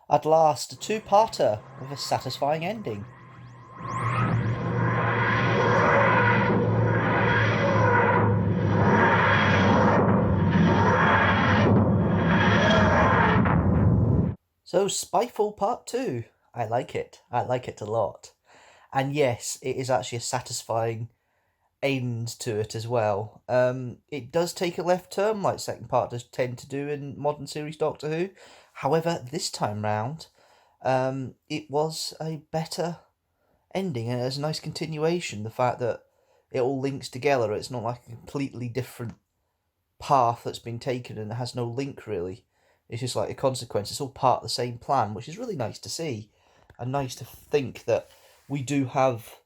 At last, a two-parter with a satisfying ending. So, Spyfall Part 2. I like it. I like it a lot. And yes, it is actually a satisfying end to it as well. It does take a left turn, like second part does tend to do in modern series Doctor Who. However, this time round, it was a better ending, and it's a nice continuation. The fact that it all links together, it's not like a completely different path that's been taken and it has no link really. It's just like a consequence. It's all part of the same plan, which is really nice to see, and nice to think that we do have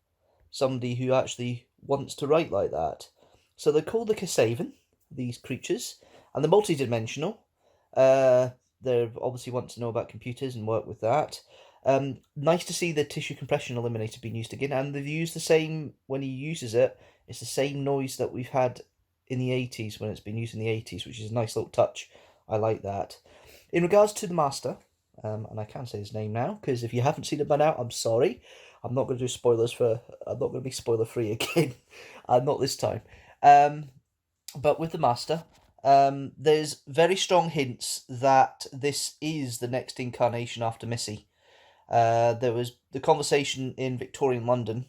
somebody who actually wants to write like that. So they're called the Kasavan, these creatures, and they're multi-dimensional. They obviously want to know about computers and work with that. Nice to see the tissue compression eliminator being used again, and they've used the same when he uses it. It's the same noise that we've had in the 80s when it's been used in the 80s, which is a nice little touch. I like that. In regards to the Master, and I can say his name now because if you haven't seen it by now, I'm sorry. I'm not going to do spoilers for. I'm not going to be spoiler free again. Not this time. But with the Master, there's very strong hints that this is the next incarnation after Missy. There was the conversation in Victorian London,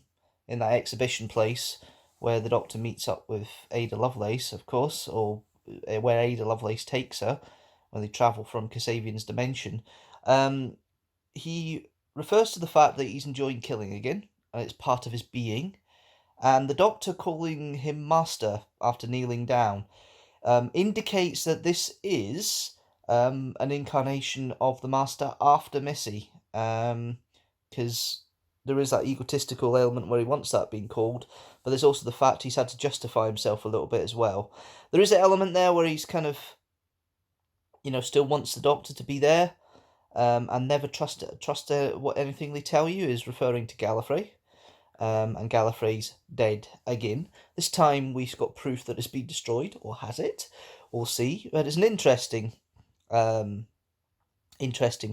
in that exhibition place, where the Doctor meets up with Ada Lovelace, of course, or where Ada Lovelace takes her when they travel from Kasavian's dimension. He refers to the fact that he's enjoying killing again, and it's part of his being. And the Doctor calling him Master after kneeling down indicates that this is an incarnation of the Master after Missy, because there is that egotistical element where he wants that being called, but there's also the fact he's had to justify himself a little bit as well. There is an element there where he's kind of, still wants the Doctor to be there, and never trust what anything they tell you, is referring to Gallifrey. And Gallifrey's dead again. This time we've got proof that it's been destroyed, or has it? We'll see. But it's an interesting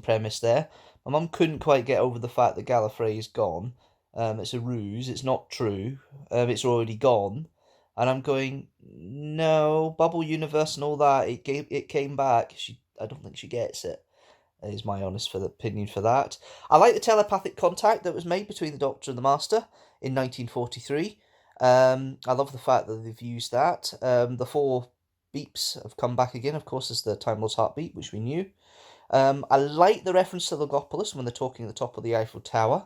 premise there. My mum couldn't quite get over the fact that Gallifrey is gone. It's a ruse. It's not true. It's already gone. And I'm going, no, bubble universe and all that. It came back. I don't think she gets it. Is my honest opinion for that. I like the telepathic contact that was made between the Doctor and the Master in 1943. I love the fact that they've used that. The four beeps have come back again, of course, as the Time Lord's heartbeat, which we knew. I like the reference to Logopolis when they're talking at the top of the Eiffel Tower,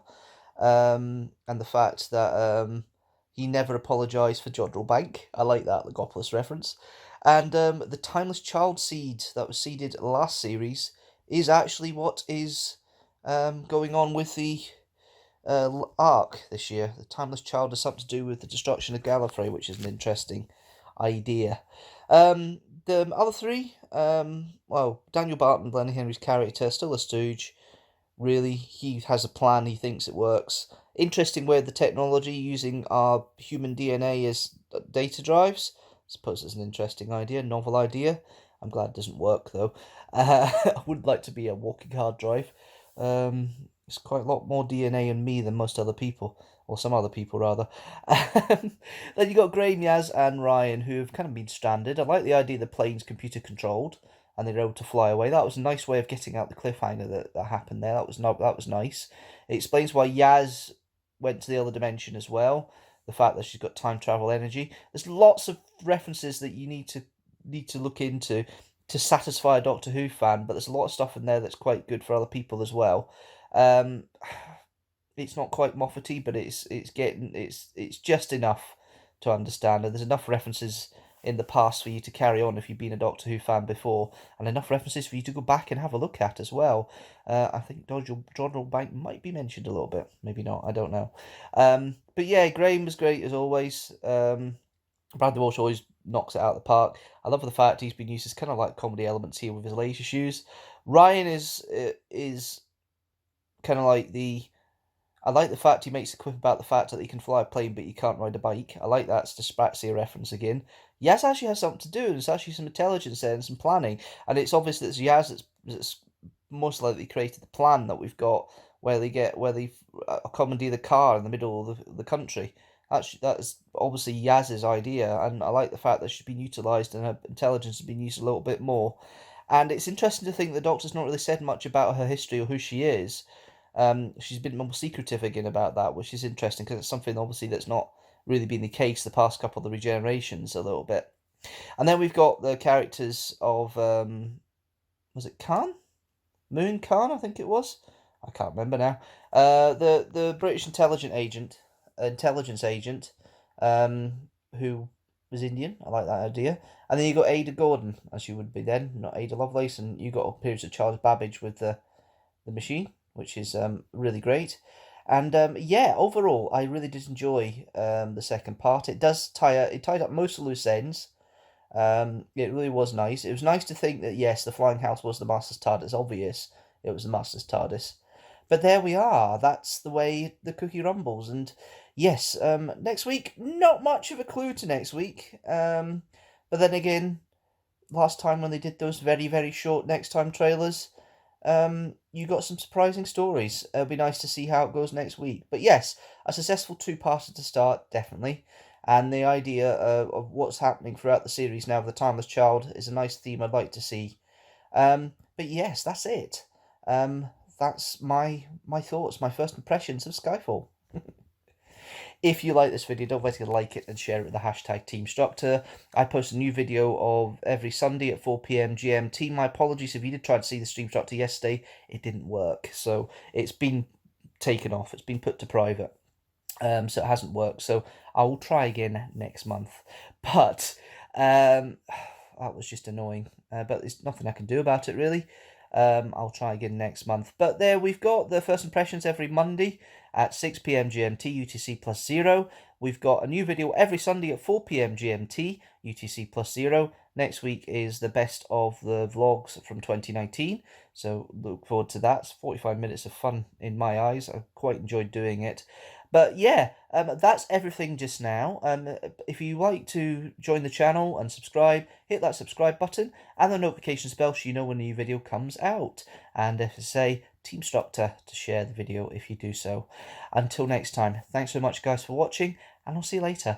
and the fact that he never apologised for Jodrell Bank. I like that Logopolis reference. And the Timeless Child seed that was seeded last series is actually what is going on with the arc this year. The Timeless Child has something to do with the destruction of Gallifrey, which is an interesting idea. The other three, Daniel Barton, Lenny Henry's character, still a stooge. Really, he has a plan, he thinks it works. Interesting way of the technology, using our human DNA as data drives. I suppose it's an interesting idea, novel idea. I'm glad it doesn't work though. I would like to be a walking hard drive. It's quite a lot more DNA in me than most other people, or some other people rather. Then you got Graham, Yaz, and Ryan, who have kind of been stranded. I like the idea the plane's computer controlled and they're able to fly away. That was a nice way of getting out the cliffhanger that happened there. That was nice. It explains why Yaz went to the other dimension as well. The fact that she's got time travel energy. There's lots of references that you need to look into to satisfy a Doctor Who fan, but there's a lot of stuff in there that's quite good for other people as well. It's not quite Moffaty, but it's just enough to understand, and there's enough references in the past for you to carry on if you've been a Doctor Who fan before, and enough references for you to go back and have a look at as well. I think Jodrell Bank might be mentioned a little bit, maybe not, I don't know. But yeah, Graham was great as always. Bradley Walsh always knocks it out of the park. I love the fact he's been used as kind of like comedy elements here with his laser shoes. Ryan is kind of like I like the fact he makes a quip about the fact that he can fly a plane but he can't ride a bike. I like that's the Spratsia reference again. Yaz actually has something to do, and there's actually some intelligence there and some planning, and it's obvious that it's Yaz that's most likely created the plan that we've got, where they commandeer the car in the middle of the country. That's obviously Yaz's idea, and I like the fact that she's been utilised and her intelligence has been used a little bit more. And it's interesting to think the Doctor's not really said much about her history or who she is. She's been more secretive again about that, which is interesting because it's something obviously that's not really been the case the past couple of the regenerations a little bit. And then we've got the characters of was it Khan? Moon Khan, I think it was. I can't remember now. The British intelligence agent, who was Indian. I like that idea. And then you got Ada Gordon, as you would be then, not Ada Lovelace, and you got appearance of Charles Babbage with the machine, which is really great. And yeah, overall, I really did enjoy the second part. It tied up most of the loose ends. It really was nice. It was nice to think that yes, the flying house was the Master's TARDIS. Obvious, it was the Master's TARDIS. But there we are. That's the way the cookie rumbles. And yes, next week, not much of a clue to next week. But then again, last time when they did those very, very short next time trailers, you got some surprising stories. It'll be nice to see how it goes next week. But yes, a successful two-parter to start, definitely. And the idea of what's happening throughout the series now of the Timeless Child is a nice theme I'd like to see. But yes, that's it. That's my thoughts, my first impressions of Skyfall. If you like this video, don't forget to like it and share it with the hashtag teamstructor. I post a new video of every Sunday at 4 p.m. GMT. My apologies if you did try to see the stream structure yesterday. It didn't work. So it's been taken off. It's been put to private. So it hasn't worked. So I will try again next month. But that was just annoying. But there's nothing I can do about it, really. I'll try again next month. But there we've got the first impressions every Monday at 6 p.m. GMT, UTC plus 0. We've got a new video every Sunday at 4 p.m. GMT, UTC plus 0. Next week is the best of the vlogs from 2019. So look forward to that. It's 45 minutes of fun in my eyes. I quite enjoyed doing it. But yeah, that's everything just now. If you like to join the channel and subscribe, hit that subscribe button and the notifications bell so you know when a new video comes out. And if I say teamstructor to share the video if you do so. Until next time, thanks so much guys for watching, and I'll see you later.